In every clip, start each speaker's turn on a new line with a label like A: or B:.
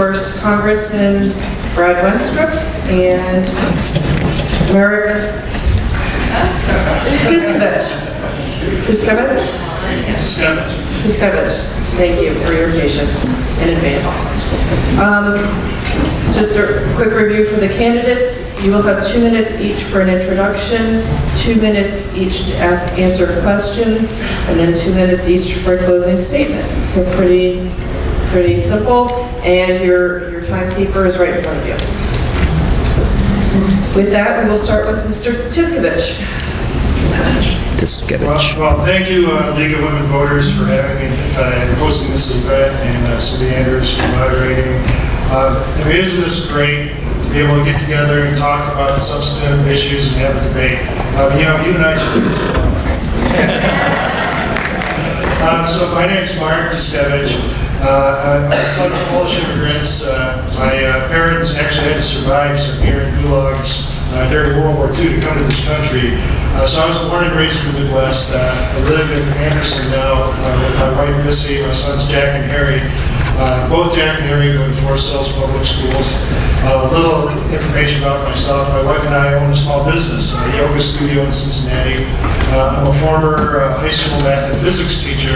A: course, Congressman Brad Wenstrup and Marek Tyszkiewicz. Thank you for your patience in advance. Just a quick review for the candidates. You will have 2 minutes each for an introduction, 2 minutes each to answer questions, and then 2 minutes each for a closing statement. So pretty simple, and your timekeeper is right in front of you. With that, we will start with Mr. Tyszkiewicz.
B: Well, thank you, League of Women Voters, for having me hosting this event, and Cindy Andrews for moderating. Isn't this great to be able to get together and talk about substantive issues and have a debate? You and I should do this. So my name is Marek Tyszkiewicz. I'm the son of Polish immigrants. My parents actually had to survive some years in gulags during World War II to come to this country. So I was born and raised in the Midwest. I live in Anderson now with my wife Missy, my sons Jack and Harry. Both Jack and Harry go to Forest Hills Public Schools. A little information about myself. My wife and I own a small business, a yoga studio in Cincinnati. I'm a former high school math and physics teacher.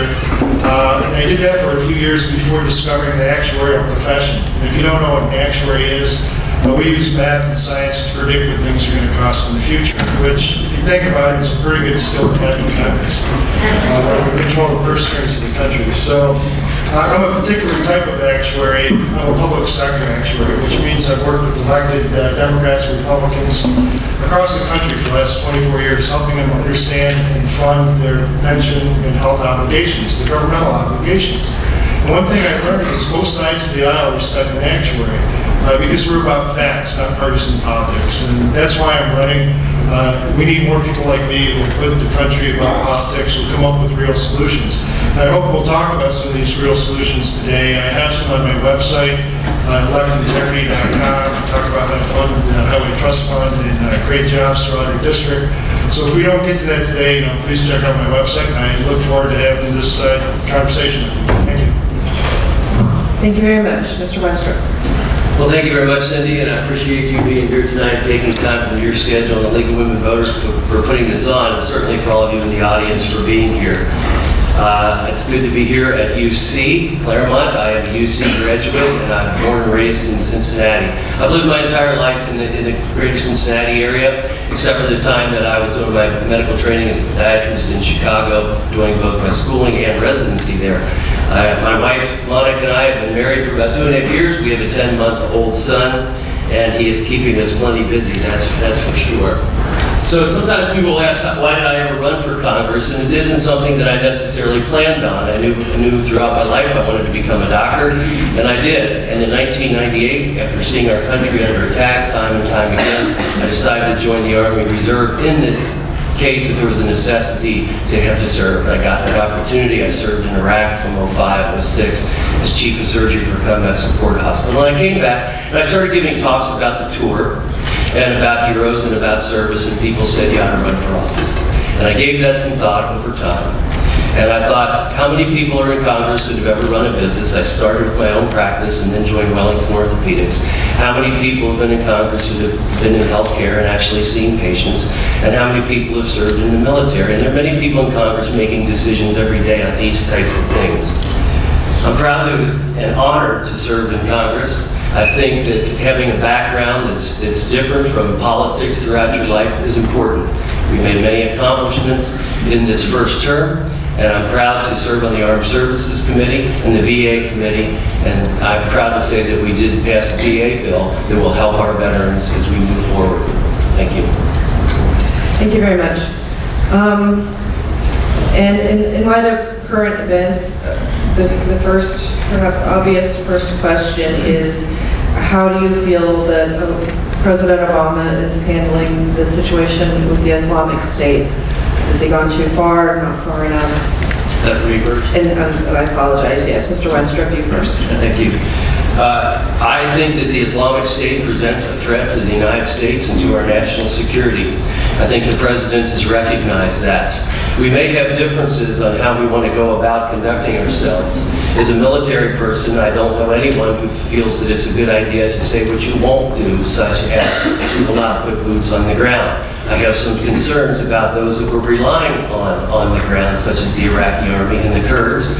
B: And I did that for a few years before discovering the actuarial profession. And if you don't know what an actuary is, we use math and science to predict what things are going to cost in the future, which, if you think about it, is a pretty good skill to have in Congress, where we control the purse strings of the country. So I'm a particular type of actuary. I'm a public sector actuary, which means I've worked with elected Democrats and Republicans across the country for the last 24 years, helping them understand and fund their pension and health obligations, the governmental obligations. And one thing I learned is both sides of the aisle respect an actuary. Because we're about facts, not partisan politics. And that's why I'm running. We need more people like me who put the country about politics, who come up with real solutions. And I hope we'll talk about some of these real solutions today. I have some on my website, electintegrity.com. We talk about how to fund the Highway Trust Fund and create jobs throughout our district. So if we don't get to that today, please check out my website. And I look forward to having this conversation with you. Thank you.
A: Thank you very much, Mr. Wenstrup.
C: Well, thank you very much, Cindy, and I appreciate you being here tonight, taking time from your schedule, and the League of Women Voters for putting this on, and certainly for all of you in the audience for being here. It's good to be here at UC, Clermont. I am a UC graduate, and I'm born and raised in Cincinnati. I've lived my entire life in the greater Cincinnati area, except for the time that I was doing my medical training as a podiatrist in Chicago, doing both my schooling and residency there. My wife, Marek, and I have been married for about 2.5 years. We have a 10-month-old son, and he is keeping us plenty busy, that's for sure. So sometimes people will ask, why did I ever run for Congress? And it isn't something that I necessarily planned on. I knew throughout my life I wanted to become a doctor, and I did. And in 1998, after seeing our country under attack time and time again, I decided to join the Army Reserve in the case that there was a necessity to have to serve. I got that opportunity. I served in Iraq from 05 to 06 as chief of surgery for Combat Support Hospital. And I came back and I started giving talks about the tour and about heroes and about service, and people said, you ought to run for office. And I gave that some thought over time. And I thought, how many people are in Congress that have ever run a business? I started with my own practice and then joined Wellington Orthopedics. How many people have been in Congress who have been in healthcare and actually seen patients? And how many people have served in the military? And there are many people in Congress making decisions every day on these types of things. I'm proud and honored to serve in Congress. I think that having a background that's different from politics throughout your life is important. We made many accomplishments in this first term, and I'm proud to serve on the Armed Services Committee and the VA Committee, and I'm proud to say that we did pass a VA bill that will help our veterans as we move forward. Thank you.
A: Thank you very much. And in light of current events, the first, perhaps obvious first question is, how do you feel that President Obama is handling the situation with the Islamic State? Has he gone too far, not far enough?
C: Is that for me first?
A: And I apologize, yes, Mr. Wenstrup, you first.
C: Thank you. I think that the Islamic State presents a threat to the United States and to our national security. I think the President has recognized that. We may have differences on how we want to go about conducting ourselves. As a military person, I don't know anyone who feels that it's a good idea to say what you won't do, such as you will not put boots on the ground. I have some concerns about those that we're relying on the ground, such as the Iraqi army and the Kurds.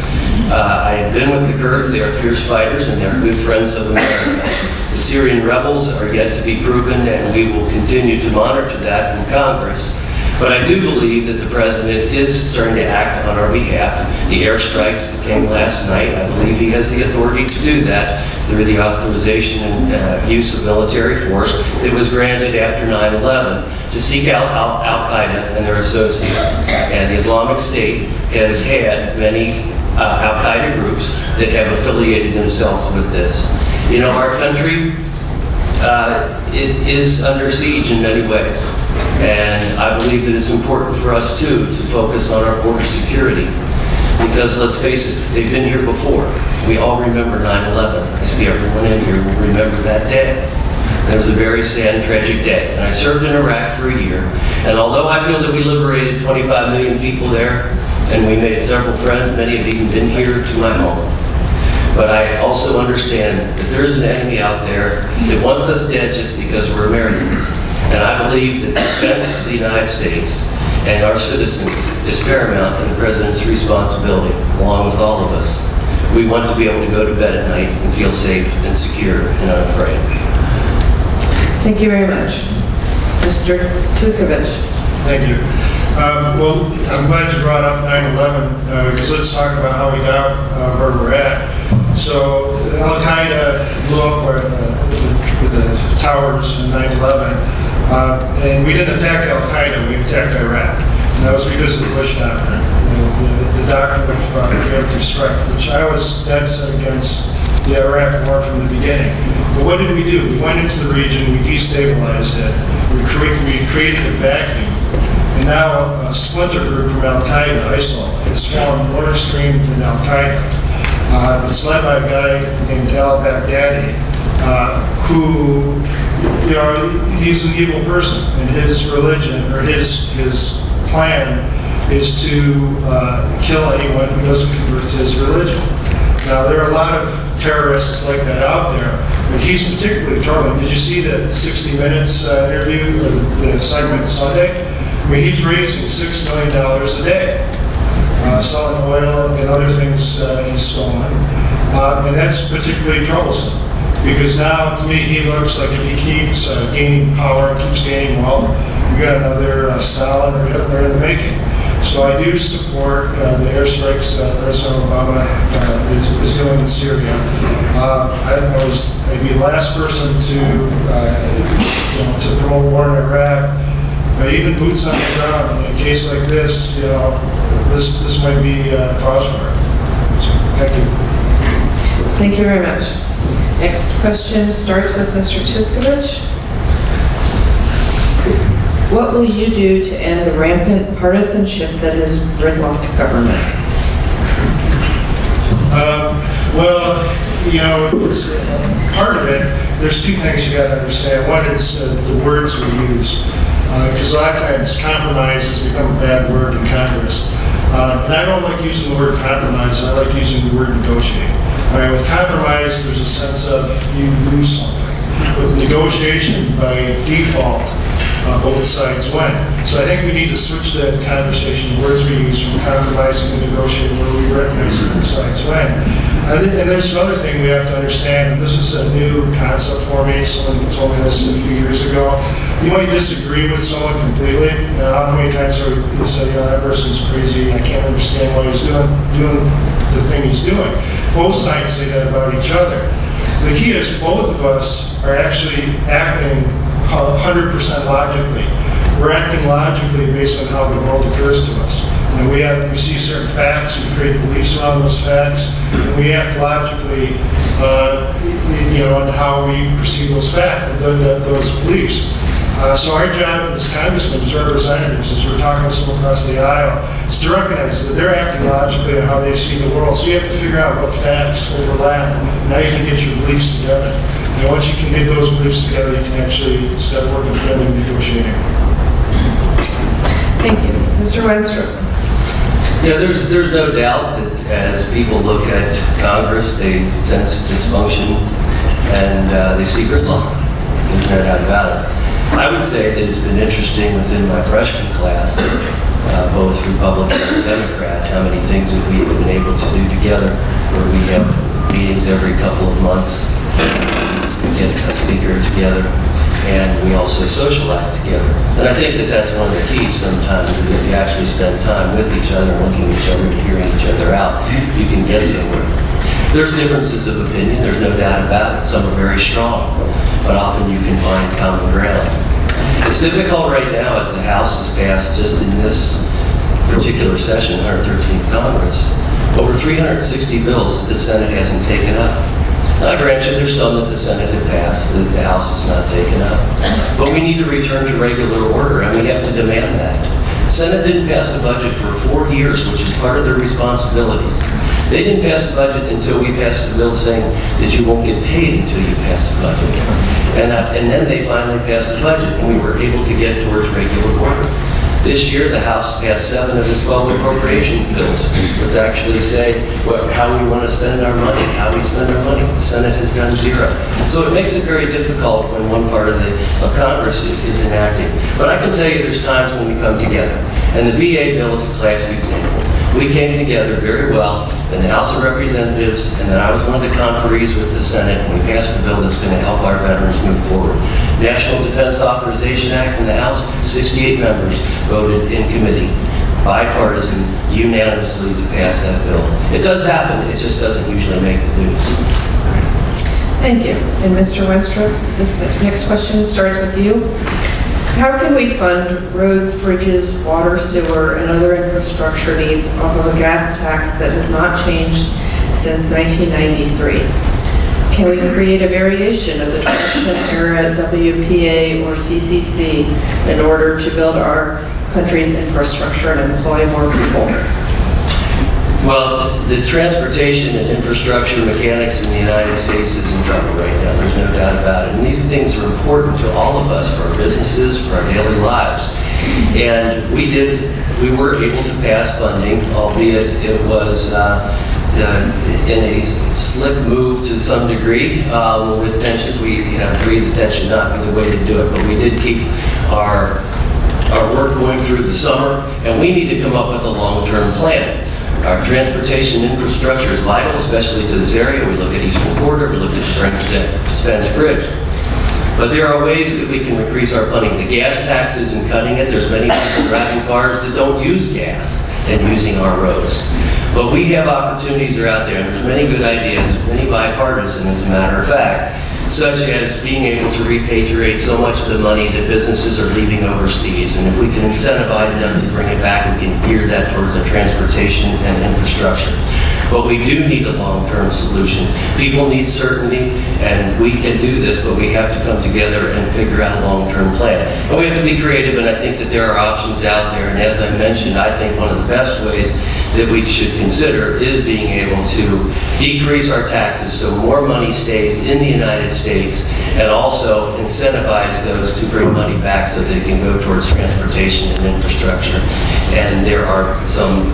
C: I have been with the Kurds. They are fierce fighters and they're good friends of America. The Syrian rebels are yet to be proven, and we will continue to monitor that from Congress. But I do believe that the President is starting to act on our behalf. The airstrikes that came last night, I believe he has the authority to do that through the authorization and use of military force that was granted after 9/11 to seek out Al-Qaeda and their associates. And the Islamic State has had many Al-Qaeda groups that have affiliated themselves with this. You know, our country, it is under siege in many ways. And I believe that it's important for us, too, to focus on our border security. Because let's face it, they've been here before. We all remember 9/11. I see everyone in here will remember that day. It was a very sad and tragic day. And I served in Iraq for a year. And although I feel that we liberated 25 million people there, and we made several friends, many have even been here to my home. But I also understand that there is an enemy out there that wants us dead just because we're Americans. And I believe that the defense of the United States and our citizens is paramount in the President's responsibility, along with all of us. We want to be able to go to bed at night and feel safe and secure and unafraid.
A: Thank you very much. Mr. Tyszkiewicz.
B: Thank you. Well, I'm glad you brought up 9/11 because let's talk about how we got where we're at. So Al-Qaeda blew up the towers in 9/11, and we didn't attack Al-Qaeda, we attacked Iraq. And that was because of the Bush doctrine, the doctrine of preemptive strike, which I was dead set against the Iraq war from the beginning. But what did we do? We went into the region, we destabilized it, we created a vacuum. And now a splinter group from Al-Qaeda, ISIL, has formed more extreme than Al-Qaeda. It's led by a guy named al-Baghdadi, who, you know, he's an evil person. And his religion, or his plan, is to kill anyone who doesn't convert to his religion. Now, there are a lot of terrorists like that out there, but he's particularly troubling. Did you see the 60 Minutes interview, or the segment Sunday? I mean, he's raising $6 million a day, selling oil and other things he's stolen. And that's particularly troublesome, because now, to me, he looks like if he keeps gaining power, keeps gaining wealth, you've got another Stalin or Hitler in the making. So I do support the airstrikes President Obama is doing in Syria. I'd be the last person to promote war in Iraq. But even boots on the ground, in a case like this, you know, this might be a cause for it. So, thank you.
A: Thank you very much. Next question starts with Mr. Tyszkiewicz. What will you do to end the rampant partisanship that has gridlocked government?
B: Well, you know, it's part of it. There's two things you got to understand. One is the words we use. Because a lot of times compromise has become a bad word in Congress. And I don't like using the word compromise, I like using the word negotiate. All right, with compromise, there's a sense of you lose something. With negotiation, by default, both sides win. So I think we need to switch that conversation, the words we use, from compromising to negotiating, where we recognize that both sides win. And there's another thing we have to understand, and this is a new concept for me. Someone told me this a few years ago. You might disagree with someone completely. You know, how many times have you said, you know, that person's crazy, I can't understand why he's doing the thing he's doing. Both sides say that about each other. The key is both of us are actually acting 100% logically. We're acting logically based on how the world occurs to us. And we see certain facts, we create beliefs around those facts, and we act logically, you know, on how we perceive those facts, those beliefs. So our job as congressmen, as representatives, as we're talking to someone across the aisle, is to recognize that they're acting logically on how they see the world. So you have to figure out what facts overlap. Now you can get your beliefs together. And once you can get those beliefs together, you can actually start working together and negotiating.
A: Thank you. Mr. Wenstrup.
C: Yeah, there's no doubt that as people look at Congress, they sense dysfunction and they see gridlock. There's no doubt about it. I would say that it's been interesting within my freshman class, both Republican and Democrat, how many things that we've been able to do together, where we have meetings every couple of months, we get a speaker together, and we also socialize together. And I think that that's one of the keys sometimes, is if you actually spend time with each other, looking at each other and hearing each other out, you can get somewhere. There's differences of opinion, there's no doubt about it. Some are very strong, but often you can find common ground. It's difficult right now as the House has passed, just in this particular session, 113th Congress, over 360 bills that the Senate hasn't taken up. Now, I grant you, there's some that the Senate had passed that the House has not taken up. But we need to return to regular order, and we have to demand that. The Senate didn't pass a budget for 4 years, which is part of their responsibilities. They didn't pass a budget until we passed a bill saying that you won't get paid until you pass the budget. And then they finally passed the budget, and we were able to get towards regular order. This year, the House passed 7 of the 12 appropriations bills, which actually say how we want to spend our money, how we spend our money. The Senate has done 0. So it makes it very difficult when one part of Congress is enacting. But I can tell you there's times when we come together. And the VA bill is a classic example. We came together very well in the House of Representatives, and then I was one of the conferees with the Senate, and we passed a bill that's going to help our veterans move forward. National Defense Authorization Act in the House, 68 members voted in committee, bipartisan, unanimously to pass that bill. It does happen, it just doesn't usually make the news.
A: Thank you. And Mr. Wenstrup, this next question starts with you. How can we fund roads, bridges, water, sewer, and other infrastructure needs off of a gas tax that has not changed since 1993? Can we create a variation of the Transition-era WPA or CCC in order to build our country's infrastructure and employ more people?
C: Well, the transportation and infrastructure mechanics in the United States is in trouble right now. There's no doubt about it. And these things are important to all of us, for our businesses, for our daily lives. And we were able to pass funding, albeit it was in a slick move to some degree with pensions. We agreed that that should not be the way to do it, but we did keep our work going through the summer, and we need to come up with a long-term plan. Our transportation infrastructure is vital, especially to this area. We look at Eastern Corridor, we look at Spence Bridge. But there are ways that we can increase our funding. The gas tax isn't cutting it. There's many people driving cars that don't use gas and using our roads. But we have opportunities that are out there, and there's many good ideas, many bipartisan, as a matter of fact, such as being able to repatriate so much of the money that businesses are leaving overseas. And if we can incentivize them to bring it back, we can gear that towards their transportation and infrastructure. But we do need a long-term solution. People need certainty, and we can do this, but we have to come together and figure out a long-term plan. And we have to be creative, and I think that there are options out there. And as I mentioned, I think one of the best ways that we should consider is being able to decrease our taxes so more money stays in the United States, and also incentivize those to bring money back so they can go towards transportation and infrastructure. And there are some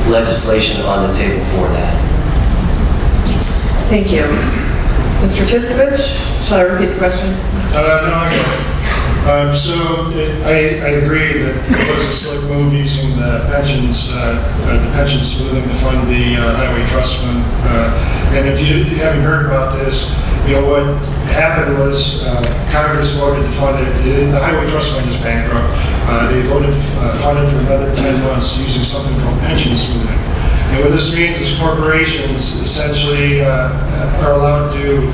C: legislation on the table for that.
A: Thank you. Mr. Tyszkiewicz, shall I repeat the question?
B: No, I got it. I agree that it was a slick move using the pension smoothing to fund the Highway Trust Fund. And if you haven't heard about this, what happened was Congress voted to fund it. The Highway Trust Fund is bankrupt. They voted to fund it for another 10 months using something called pension smoothing. And what this means is corporations essentially are allowed to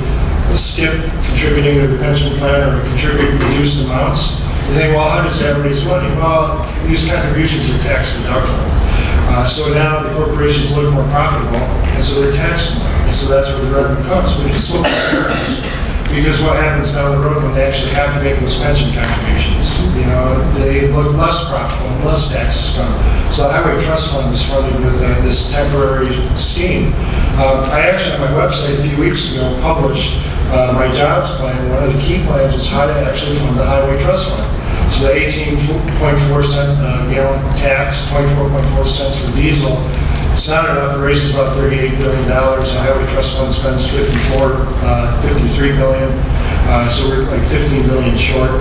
B: skip contributing to the pension plan or contribute reduced amounts. You think, well, how does that raise money? Well, these contributions are tax deductible. So now the corporations look more profitable, and so they're taxed more. And so that's where the revenue comes, which is slow because what happens down the road when they actually have to make those pension contributions? They look less profitable and less taxes come. So the Highway Trust Fund was funded with this temporary scheme. I actually, on my website a few weeks ago, published my jobs plan. One of the key plans was how to actually fund the Highway Trust Fund. So the 18.4 cent gallon tax, 24.4 cents for diesel, it's not enough. It raises about $38 billion. The Highway Trust Fund spends $53 billion. So we're like $15 billion short.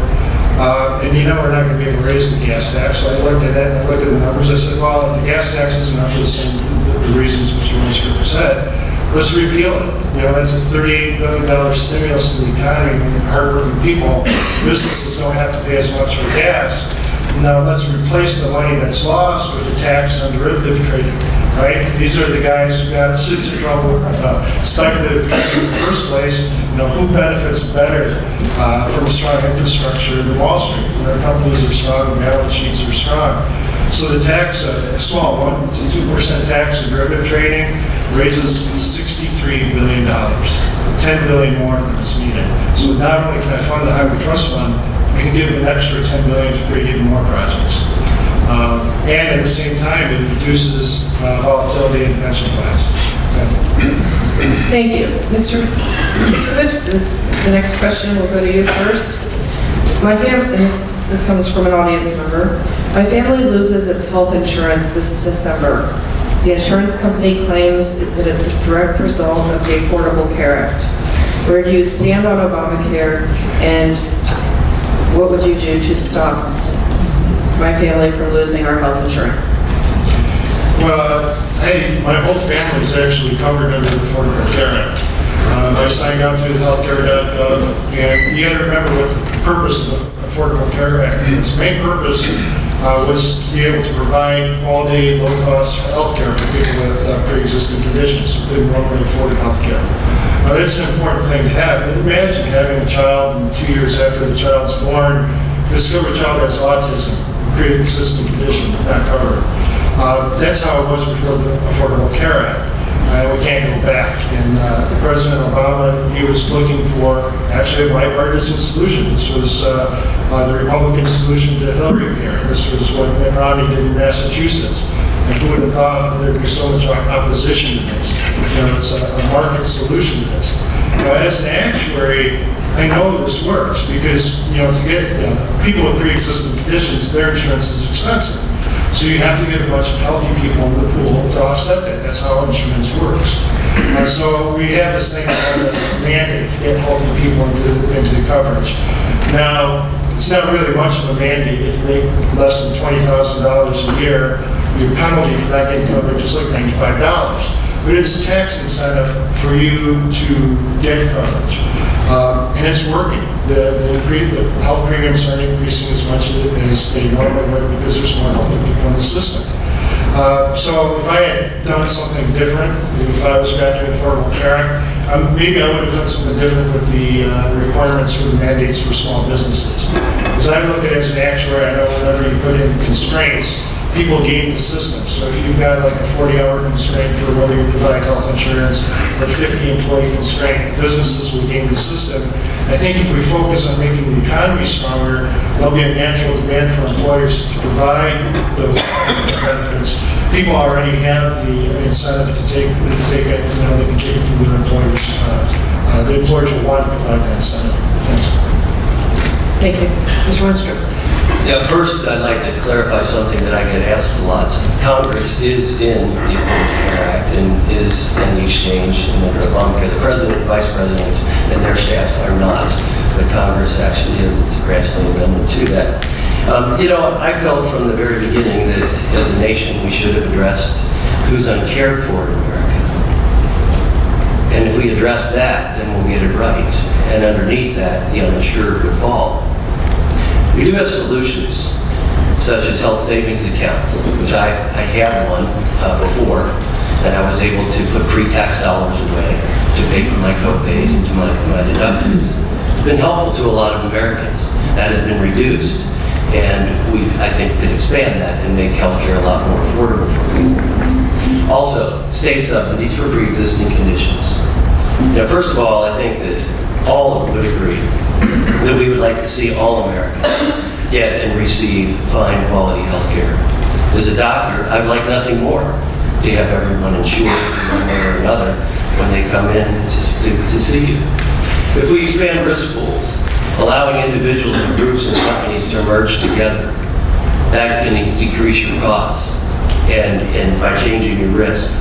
B: And you know we're not going to be able to raise the gas tax. So I looked at that and I looked at the numbers. I said, well, if the gas tax is enough for the reasons Mr. Wenstrup said, let's repeal it. You know, that's a $38 billion stimulus to the economy. Hardworking people, businesses don't have to pay as much for gas. Now let's replace the money that's lost with the tax on derivative trading, right? These are the guys who got us into trouble with speculative trading in the first place. You know, who benefits better from a strong infrastructure than Wall Street? When their companies are strong, the balance sheets are strong. So the tax, a small 1 to 2% tax on derivative trading raises $63 billion, $10 billion more than is needed. So not only can I fund the Highway Trust Fund, I can give an extra $10 billion to create even more projects. And at the same time, it reduces volatility in pension plans.
A: Thank you. Mr. Tyszkiewicz, the next question will go to you first. My family, and this comes from an audience member, my family loses its health insurance this December. The insurance company claims that it's a direct result of the Affordable Care Act. Where do you stand on Obamacare, and what would you do to stop my family from losing our health insurance?
B: Well, my whole family is actually covered under the Affordable Care Act. I signed up through the healthcare.gov, and you got to remember what the purpose of the Affordable Care Act is. Its main purpose was to be able to provide quality, low-cost health care for people with pre-existing conditions who couldn't normally afford health care. Now, that's an important thing to have. Imagine having a child, and 2 years after the child's born, discover a child has autism, pre-existing condition, not covered. That's how it was before the Affordable Care Act. We can't go back. And President Obama, he was looking for actually a bipartisan solution. This was the Republican solution to Hillary care. This was what Mitt Romney did in Massachusetts. And who would have thought there'd be so much opposition to this? You know, it's a market solution to this. Now, as an actuary, I know this works because, you know, to get people with pre-existing conditions, their insurance is expensive. So you have to get a bunch of healthy people in the pool to offset that. That's how insurance works. So we have this thing called a mandate to get healthy people into the coverage. Now, it's not really much of a mandate. If you make less than $20,000 a year, your penalty for not getting coverage is like $95. But it's a tax incentive for you to get coverage. And it's working. The health premiums aren't increasing as much as they normally would because there's more healthy people in the system. So if I had done something different, if I was drafting the Affordable Care Act, maybe I would have done something different with the requirements for the mandates for small businesses. Because I look at it as an actuary, I know whenever you put in constraints, people game the system. So if you've got like a 40-hour constraint for whether you provide health insurance or 50-employee constraint, businesses will game the system. I think if we focus on making the economy stronger, there'll be a natural demand for employers to provide those benefits. People already have the incentive to take it, you know, they can take it from their employers. The employers will want to provide that incentive. Thanks.
A: Thank you. Mr. Wenstrup.
C: Yeah, first, I'd like to clarify something that I get asked a lot. Congress is in the Affordable Care Act and is in the exchange and under Obamacare. The president, vice president, and their staffs are not, but Congress actually is. It's a Congressional amendment to that. You know, I felt from the very beginning that as a nation we should have addressed who's uncared for in America. And if we address that, then we'll get it right. And underneath that, the uninsured would fall. We do have solutions, such as health savings accounts, which I had one before, and I was able to put pre-tax dollars away to pay for my co-pays and to my deductibles. It's been helpful to a lot of Americans. That has been reduced, and we, I think, could expand that and make healthcare a lot more affordable for people. Also, state subsidies for pre-existing conditions. Now, first of all, I think that all of them would agree that we would like to see all Americans get and receive fine quality health care. As a doctor, I'd like nothing more to have everyone insured in one way or another when they come in to see you. If we expand risk pools, allowing individuals and groups and companies to merge together. That can decrease your costs and by changing your risk.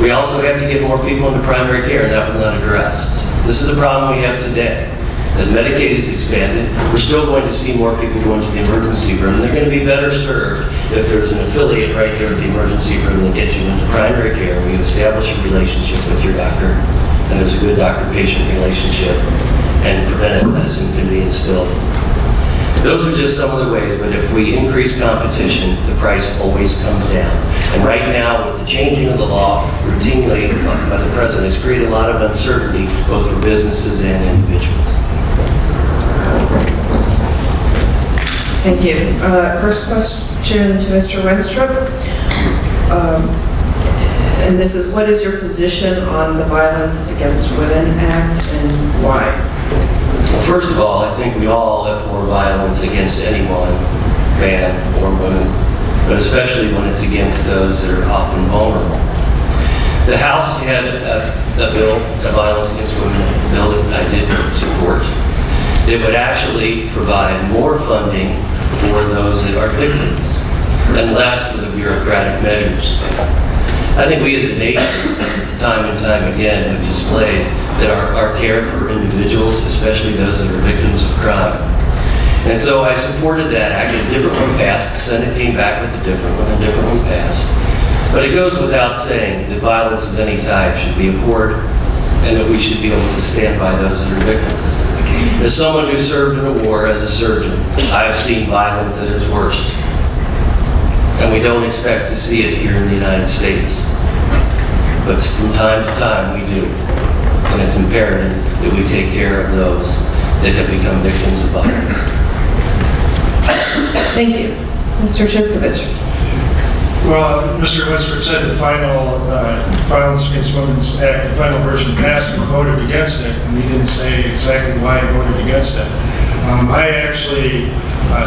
C: We also have to get more people into primary care, and that was not addressed. This is a problem we have today. As Medicaid is expanded, we're still going to see more people go into the emergency room, and they're going to be better served if there's an affiliate right there at the emergency room that gets you into primary care. We establish a relationship with your doctor, and there's a good doctor-patient relationship, and preventive medicine can be instilled. Those are just some of the ways, but if we increase competition, the price always comes down. And right now, with the changing of the law routinely by the president, it's created a lot of uncertainty, both for businesses and individuals.
A: Thank you. First question to Mr. Wenstrup. And this is, what is your position on the Violence Against Women Act and why?
C: Well, first of all, I think we all abhor violence against anyone, man or woman, but especially when it's against those that are often vulnerable. The House had a bill, the Violence Against Women bill that I did support. It would actually provide more funding for those that are victims and less for the bureaucratic measures. I think we as a nation, time and time again, have displayed that our care for individuals, especially those that are victims of crime. And so I supported that act. A different one passed. The Senate came back with a different one passed. But it goes without saying that violence of any type should be abhorred and that we should be able to stand by those that are victims. As someone who served in a war as a surgeon, I have seen violence at its worst. And we don't expect to see it here in the United States. But from time to time, we do. And it's imperative that we take care of those that have become victims of violence.
A: Thank you. Mr. Tyszkiewicz.
B: Well, Mr. Wenstrup said the final Violence Against Women's Act, the final version passed and voted against it, and he didn't say exactly why he voted against it. I actually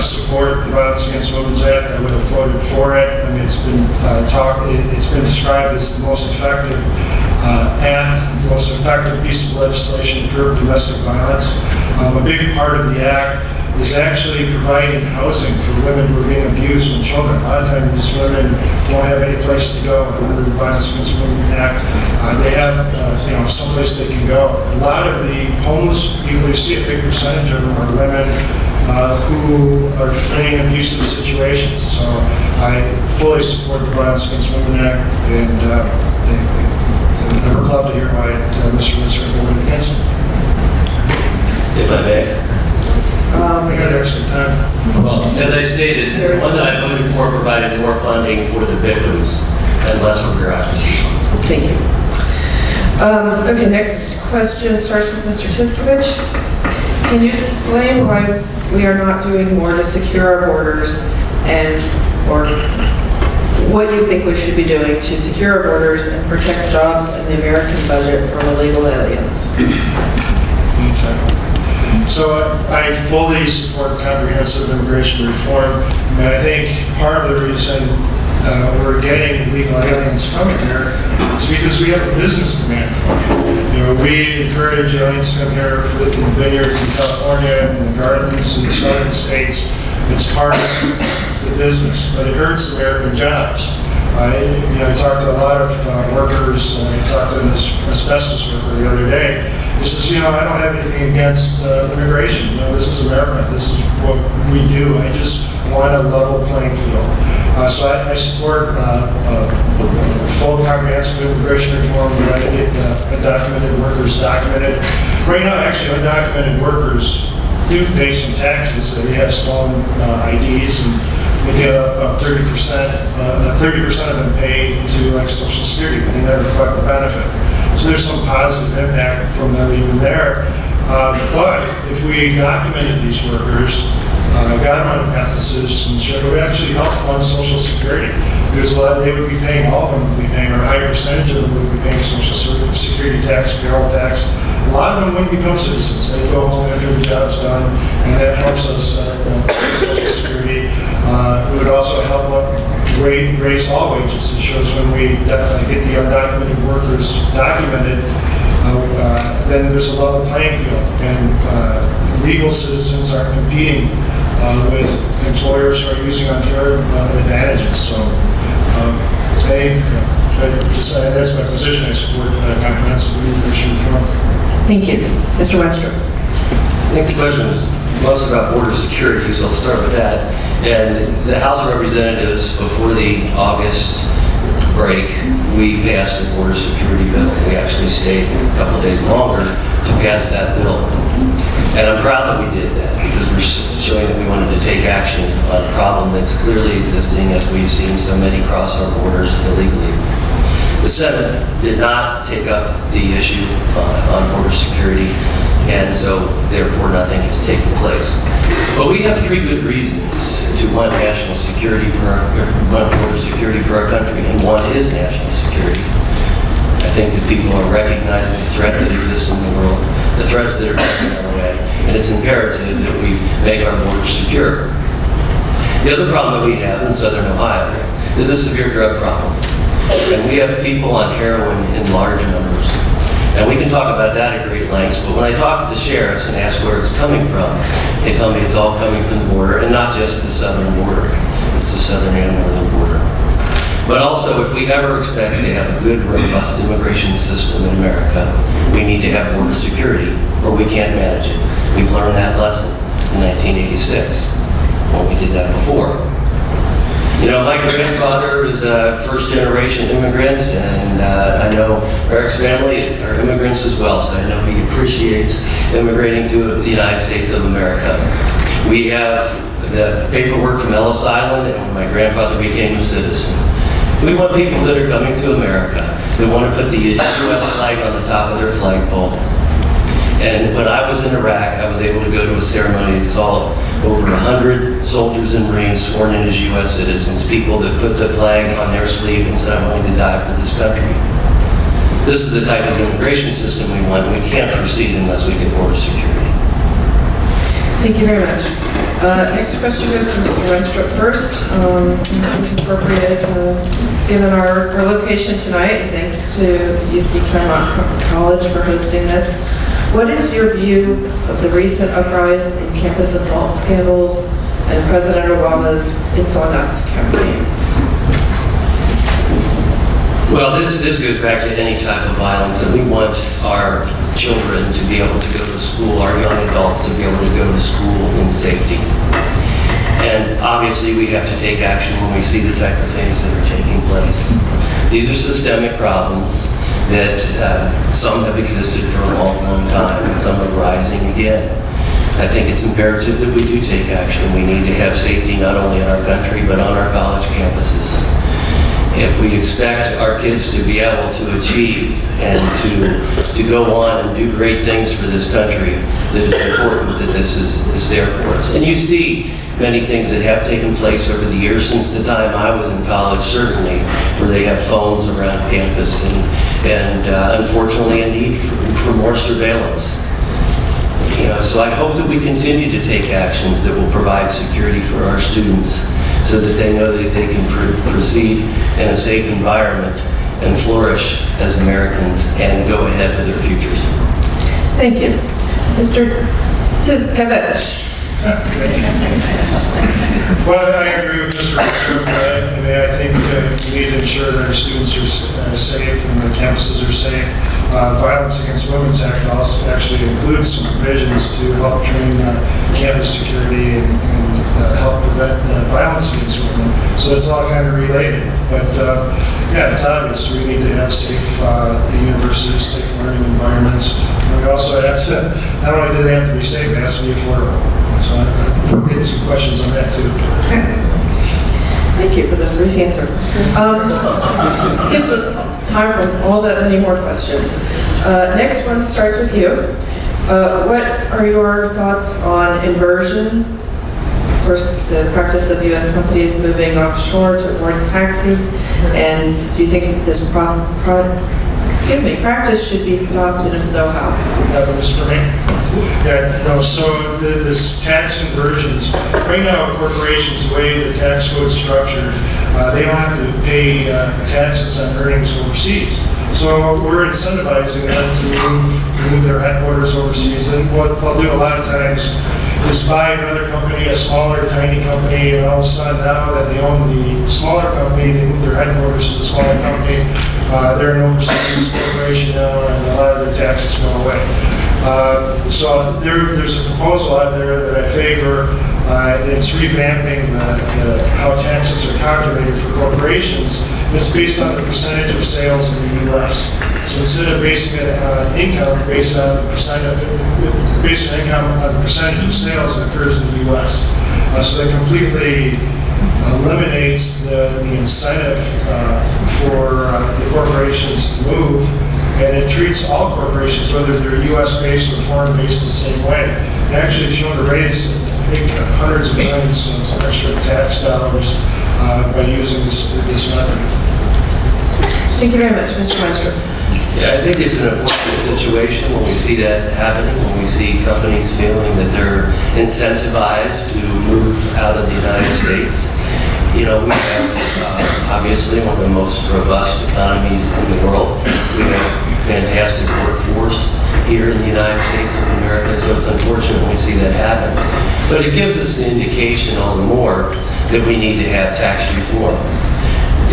B: support the Violence Against Women's Act. I would have voted for it. I mean, it's been described as the most effective act, the most effective piece of legislation to curb domestic violence. A big part of the act is actually providing housing for women who are being abused and children. A lot of times these women don't have any place to go under the Violence Against Women Act. They have, someplace they can go. A lot of the homeless people, you see a big percentage of them are women who are fleeing abusive situations. So I fully support the Violence Against Women Act, and I would love to hear why Mr. Wenstrup voted against it.
C: If I may.
B: I got extra time.
C: Well, as I stated, the one that I voted for provided more funding for the victims and less for bureaucracy.
A: Thank you. Okay, next question starts with Mr. Tyszkiewicz. Can you explain why we are not doing more to secure our borders or what you think we should be doing to secure our borders and protect jobs and the American budget from illegal aliens?
B: Okay. So I fully support comprehensive immigration reform. I mean, I think part of the reason we're getting illegal aliens coming here is because we have a business demand for them. We encourage aliens to come here for the vineyards in California and the gardens in the southern states. It's part of the business, but it hurts American jobs. I talked to a lot of workers. I talked to an asbestos worker the other day. He says, I don't have anything against immigration. This is America. This is what we do. I just want a level playing field. So I support full comprehensive immigration reform. We got to get undocumented workers documented. Right now, actually, undocumented workers do pay some taxes. They have stolen IDs, and they get 30% of them pay into Social Security, but they never collect the benefit. So there's some positive impact from them even there. But if we documented these workers, got them on a path to citizenship, it would actually help fund Social Security. Because they would be paying, all of them would be paying, or a higher percentage of them would be paying Social Security tax, payroll tax. A lot of them wouldn't become citizens. They go home after the job's done, and that helps us pay Social Security. It would also help raise all wages. It shows when we get the undocumented workers documented, then there's a level playing field, and legal citizens aren't competing with employers who are using unfair advantages. So that's my position. I support comprehensive immigration reform.
A: Thank you. Mr. Wenstrup.
C: I think the question was most about border security, so I'll start with that. And the House of Representatives, before the August break, we passed a border security bill. We actually stayed a couple of days longer to pass that bill. And I'm proud that we did that because we're showing that we wanted to take action on a problem that's clearly existing as we've seen so many cross our borders illegally. The Senate did not take up the issue on border security, and so therefore nothing has taken place. But we have three good reasons to want national security want border security for our country, and one is national security. I think that people are recognizing the threat that exists in the world, the threats that are coming our way, and it's imperative that we make our borders secure. The other problem that we have in Southern Ohio is a severe drug problem. And we have people on heroin in large numbers. And we can talk about that at great lengths, but when I talk to the sheriffs and ask where it's coming from, they tell me it's all coming from the border, and not just the southern border. It's the southern and northern border. But also, if we ever expect to have a good, robust immigration system in America, we need to have border security, or we can't manage it. We've learned that lesson in 1986, when we did that before. You know, my grandfather was a first-generation immigrant, and I know Marek's family are immigrants as well, so I know he appreciates immigrating to the United States of America. We have the paperwork from Ellis Island, and when my grandfather became a citizen. We want people that are coming to America that want to put the U.S. flag on the top of their flagpole. And when I was in Iraq, I was able to go to a ceremony that saw over 100 soldiers and Marines sworn in as U.S. citizens, people that put the flag on their sleeve and said, I'm willing to die for this country. This is the type of immigration system we want, and we can't proceed unless we get border security.
A: Thank you very much. Next question goes to Mr. Wenstrup first. It's appropriate, given our location tonight, and thanks to UC Clermont College for hosting this. What is your view of the recent uprise in campus assault scandals and President Obama's It's On Us campaign?
C: Well, this goes back to any type of violence, and we want our children to be able to go to school, our young adults to be able to go to school in safety. And obviously we have to take action when we see the type of things that are taking place. These are systemic problems that some have existed for a long, long time, and some are rising again. I think it's imperative that we do take action. We need to have safety not only in our country, but on our college campuses. If we expect our kids to be able to achieve and to go on and do great things for this country, that it's important that this is there for us. And you see many things that have taken place over the years since the time I was in college, certainly, where they have phones around campus and unfortunately a need for more surveillance. You know, so I hope that we continue to take actions that will provide security for our students so that they know that they can proceed in a safe environment and flourish as Americans and go ahead with their futures.
A: Thank you. Mr. Tyszkiewicz.
B: Well, I agree with Mr. Wenstrup. I think we need to ensure that our students are safe and the campuses are safe. Violence Against Women's Act also actually includes some provisions to help train campus security and help prevent violence against women. So it's all kind of related. But yeah, it's obvious we need to have safe universities, safe learning environments. And we also have to, not only do they have to be safe, they have to be affordable. So I'm getting some questions on that too.
A: Thank you for the brief answer. Gives us time for all that many more questions. Next one starts with you. What are your thoughts on inversion? Of course, the practice of U.S. companies moving offshore to avoid taxes, and do you think this practice should be stopped, and if so, how?
B: That was for me. Yeah, no, so this tax inversions, right now corporations, the way the tax code is structured, they don't have to pay taxes on earnings overseas. So we're incentivizing them to move their headquarters overseas. And what they'll do a lot of times is buy another company, a smaller, tiny company, and all of a sudden now that they own the smaller company, they move their headquarters to the smaller company. They're an overseas corporation now, and a lot of their taxes go away. So there's a proposal out there that I favor. It's revamping how taxes are calculated for corporations. It's based on the percentage of sales in the U.S. So instead of basing it on income, based on income on the percentage of sales that occurs in the U.S. So that completely eliminates the incentive for the corporations to move, and it treats all corporations, whether they're U.S.-based or foreign-based, the same way. It actually shown to raise, I think, hundreds of millions of extra tax dollars by using this method.
A: Thank you very much, Mr. Wenstrup.
C: Yeah, I think it's an unfortunate situation when we see that happening, when we see companies feeling that they're incentivized to move out of the United States. You know, we have obviously one of the most robust economies in the world. We have a fantastic workforce here in the United States of America, so it's unfortunate when we see that happen. But it gives us the indication all the more that we need to have tax reform.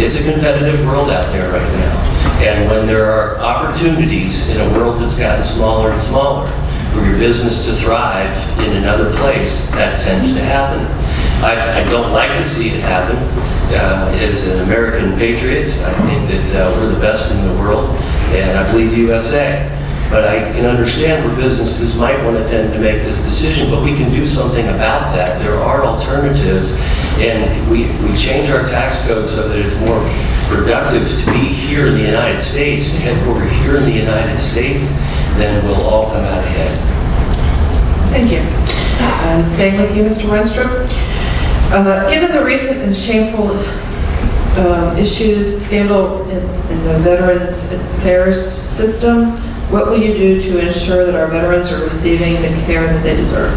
C: It's a competitive world out there right now. And when there are opportunities in a world that's gotten smaller and smaller for your business to thrive in another place, that tends to happen. I don't like to see it happen. As an American patriot, I think that we're the best in the world, and I bleed USA. But I can understand where businesses might want to tend to make this decision, but we can do something about that. There are alternatives, and if we change our tax code so that it's more productive to be here in the United States, to headquarter here in the United States, then we'll all come out ahead.
A: Thank you. Staying with you, Mr. Wenstrup. Given the recent and shameful scandal in the Veterans Affairs system, what will you do to ensure that our veterans are receiving the care that they deserve?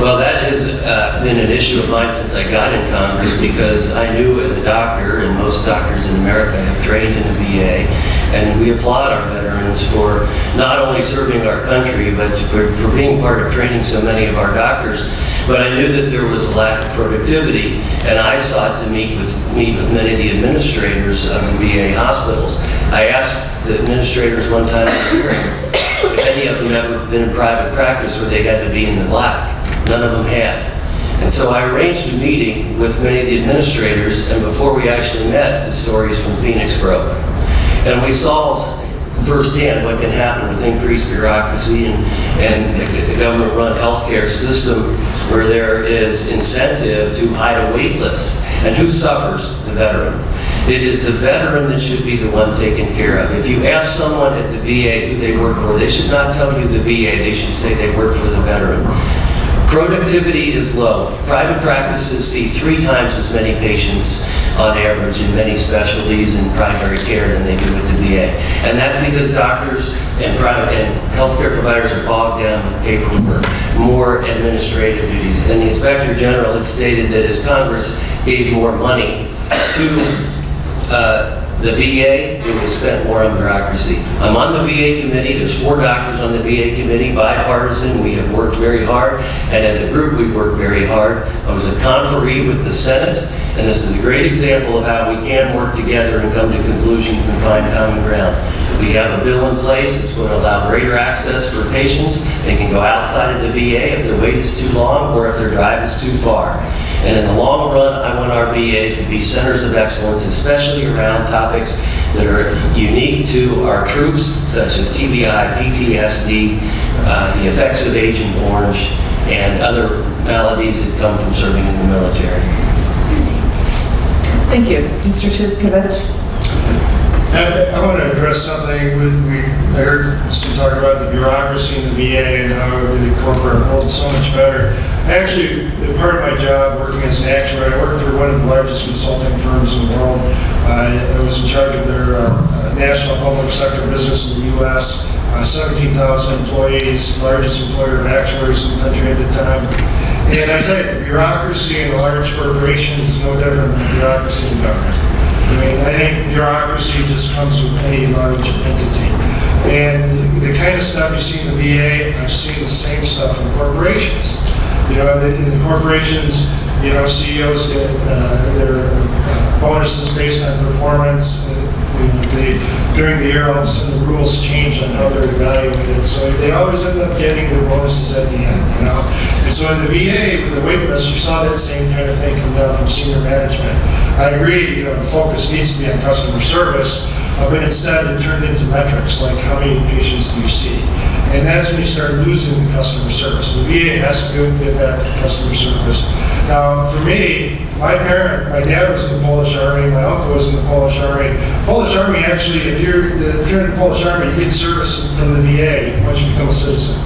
C: Well, that has been an issue of mine since I got in Congress, because I knew as a doctor, and most doctors in America have trained in a VA, and we applaud our veterans for not only serving our country, but for being part of training so many of our doctors. But I knew that there was a lack of productivity, and I sought to meet with many of the administrators of the VA hospitals. I asked the administrators one time in a hearing if any of them ever been in private practice where they had to be in the black. None of them had. And so I arranged a meeting with many of the administrators, and before we actually met, the stories from Phoenix broke. And we saw firsthand what can happen with increased bureaucracy and the government-run healthcare system, where there is incentive to hide a wait list. And who suffers? The veteran. It is the veteran that should be the one taken care of. If you ask someone at the VA who they work for, they should not tell you the VA, they should say they work for the veteran. Productivity is low. Private practices see 3 times as many patients on average in many specialties in primary care than they do at the VA. And that's because doctors and healthcare providers are bogged down with paperwork, more administrative duties. And the Inspector General had stated that as Congress gave more money to the VA, it was spent more on bureaucracy. I'm on the VA committee. There's 4 doctors on the VA committee, bipartisan. We have worked very hard, and as a group, we've worked very hard. I was a conferee with the Senate, and this is a great example of how we can work together and come to conclusions and find common ground. We have a bill in place that's going to allow greater access for patients. They can go outside of the VA if their wait is too long or if their drive is too far. And in the long run, I want our VAs to be centers of excellence, especially around topics that are unique to our troops, such as TBI, PTSD, the effects of Agent Orange, and other maladies that come from serving in the military.
A: Thank you. Mr. Tyszkiewicz.
B: I want to address something. I heard some talk about the bureaucracy in the VA and how the corporate world is so much better. Actually, part of my job working as an actuary, I worked for one of the largest consulting firms in the world. I was in charge of their national public sector business in the U.S., 17,000 employees, largest employer of actuaries in the country at the time. And I tell you, the bureaucracy in a large corporation is no different than the bureaucracy in government. I mean, I think bureaucracy just comes with any large entity. And the kind of stuff you see in the VA, I've seen the same stuff in corporations. You know, in the corporations, you know, CEOs get their bonuses based on performance. During the year, all of a sudden, the rules change on how they're evaluated. So they always end up getting their bonuses at the end, you know. And so in the VA, with the wait list, you saw that same kind of thing come down from senior management. I agree, you know, the focus needs to be on customer service, but instead it turned into metrics, like how many patients do you see? And that's when you start losing the customer service. The VA has to get back to customer service. Now, for me, my dad was in the Polish Army, my uncle was in the Polish Army. Polish Army, actually, if you're in the Polish Army, you get service from the VA once you become a citizen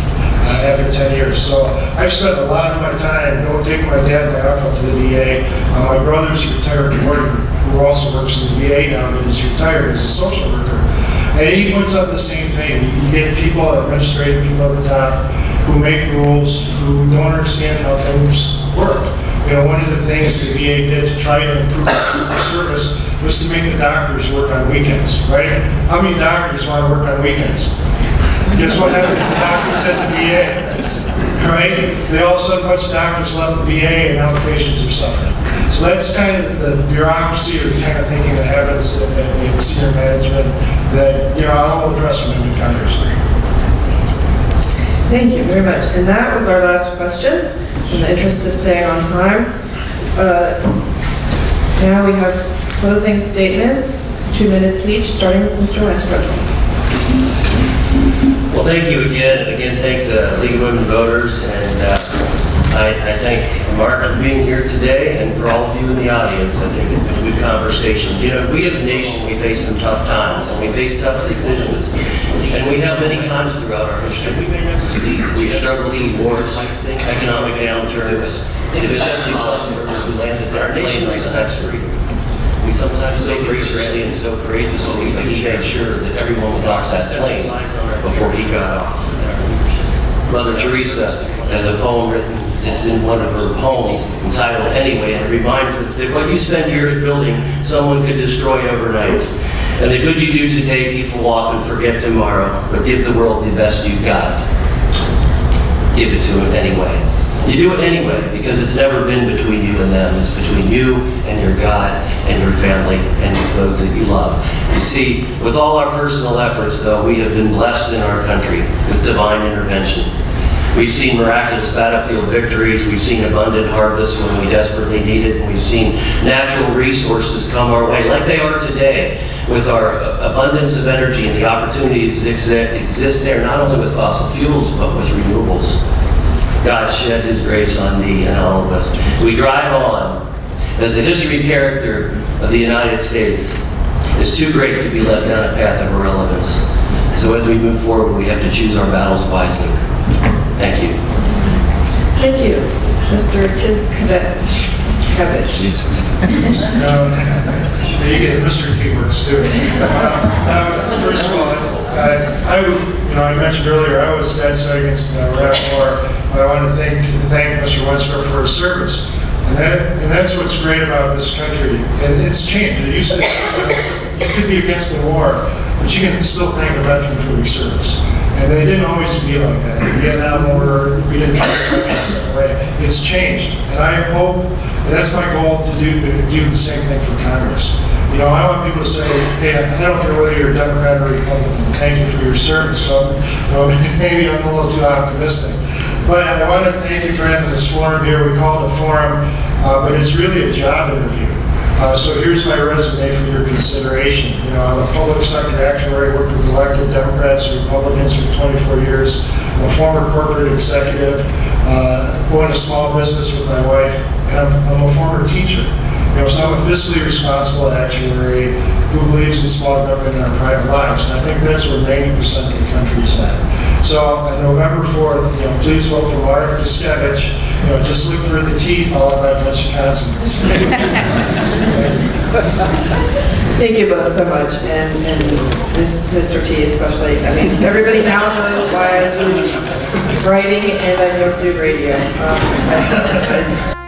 B: after 10 years. So I've spent a lot of my time going taking my dad and my uncle to the VA. My brother's a retired warden who also works in the VA now, but he's retired as a social worker. And he points out the same thing. You get people, administrative people at the top, who make rules, who don't understand how things work. You know, one of the things the VA did to try to improve customer service was to make the doctors work on weekends, right? How many doctors want to work on weekends? Guess what happened to the doctors at the VA, right? They all of a sudden, a bunch of doctors left the VA and now the patients are suffering. So that's kind of the bureaucracy or the kind of thinking that happens in senior management that, you know, I will address when I'm in Congress.
A: Thank you very much. And that was our last question, in the interest of staying on time. Now we have closing statements, 2 minutes each, starting with Mr. Wenstrup.
C: Well, thank you again. Again, thank the League of Women Voters, and I thank Mark for being here today, and for all of you in the audience. I think it's been a good conversation. You know, we as a nation, we face some tough times, and we face tough decisions, and we have many times throughout our history. We've struggled through wars, economic downturns, individually who landed in our nation sometimes freedom. We sometimes so graciously and so courageously, but he made sure that everyone was off that plane before he got off. Mother Teresa has a poem written, it's in one of her poems, it's entitled Anyway, and it reminds us that what you spend years building, someone could destroy overnight. And the good you do today, people will often forget tomorrow, but give the world the best you've got. Give it to them anyway. You do it anyway, because it's never been between you and them. It's between you and your God and your family and those that you love. You see, with all our personal efforts, though, we have been blessed in our country with divine intervention. We've seen miraculous battlefield victories. We've seen abundant harvests when we desperately need it. And we've seen natural resources come our way, like they are today, with our abundance of energy and the opportunities that exist there, not only with fossil fuels, but with renewables. God shed his grace on thee and all of us. We drive on as the history and character of the United States is too great to be led down a path of irrelevance. So as we move forward, we have to choose our battles wisely. Thank you.
A: Thank you. Mr. Tyszkiewicz.
B: You get Mr. T works too. First of all, I mentioned earlier I was dead set against the Iraq War. I want to thank Mr. Wenstrup for his service, and that's what's great about this country. And it's changed. It used to, you could be against the war, but you can still thank a veteran for their service. And they didn't always be like that. In Vietnam War, we didn't treat veterans that way. It's changed, and I hope, and that's my goal to do the same thing for Congress. You know, I want people to say, hey, I don't care whether you're a Democrat or a Republican, thank you for your service. So, you know, maybe I'm a little too optimistic. But I want to thank you for having this forum here. We call it a forum, but it's really a job interview. So here's my resume for your consideration. You know, I'm a public sector actuary, worked with elected Democrats and Republicans for 24 years. I'm a former corporate executive, owned a small business with my wife, and I'm a former teacher. You know, so I'm a fiscally responsible actuary who believes in small government in our private lives, and I think that's where 90% of the country is at. So on November 4th, you know, please vote for Marek Tyszkiewicz. You know, just look for the T followed by a bunch of consonants.
A: Thank you both so much, and Mr. T especially. I mean, everybody now knows why I do writing and I don't do radio. I apologize.